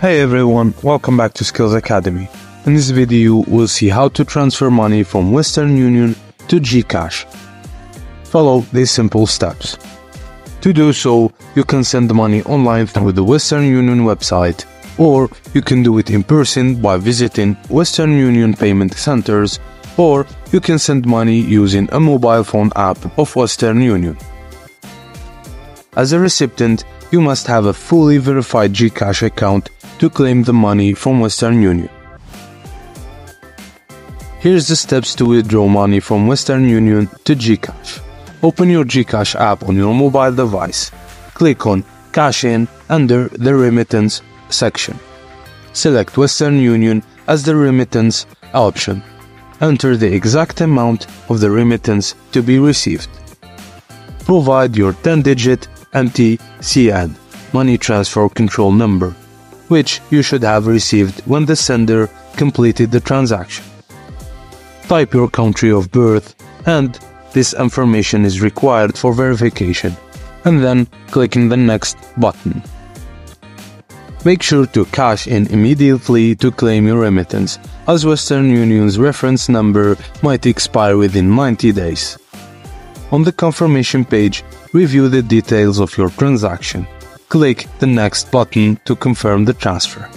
Hey everyone, welcome back to Skills Academy. In this video, we'll see how to transfer money from Western Union to GCash. Follow these simple steps. To do so, you can send money online through the Western Union website, or you can do it in person by visiting Western Union payment centers, or you can send money using a mobile phone app of Western Union. As a recipient, you must have a fully verified GCash account to claim the money from Western Union. Here's the steps to withdraw money from Western Union to GCash. Open your GCash app on your mobile device. Click on Cash In under the Remittance section. Select Western Union as the remittance option. Enter the exact amount of the remittance to be received. Provide your 10-digit MTCN, Money Transfer Control Number, which you should have received when the sender completed the transaction. Type your country of birth, and this information is required for verification, and then clicking the Next button. Make sure to cash in immediately to claim your remittance, as Western Union's reference number might expire within 90 days. On the confirmation page, review the details of your transaction. Click the Next button to confirm the transfer.